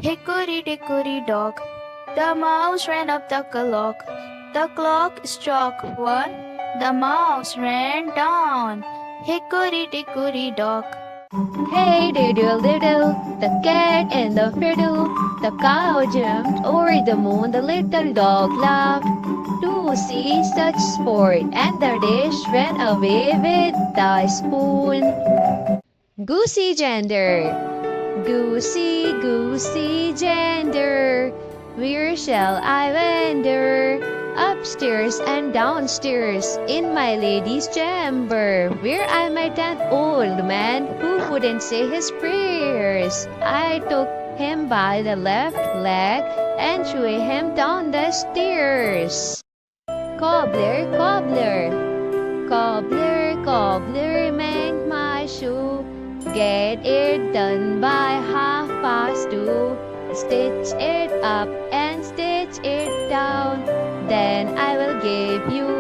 Hickory dickory dock, the mouse ran up the clock. The clock struck one, the mouse ran down. Hickory dickory dock. Hey diddle diddle, the cat and the fiddle, the cow jumped over the moon, the little dog laughed to see such sport, and the dish ran away with the spoon. Goosey gander, goosey goosey gander, where shall I wander? Upstairs and downstairs in my lady's chamber, where I met an old man who wouldn't say his prayers. I took him by the left leg and threw him down the stairs. Cobbler, cobbler, cobbler, cobbler, mend my shoe. Get it done by 2:30. Stitch it up and stitch it down. Then I will give you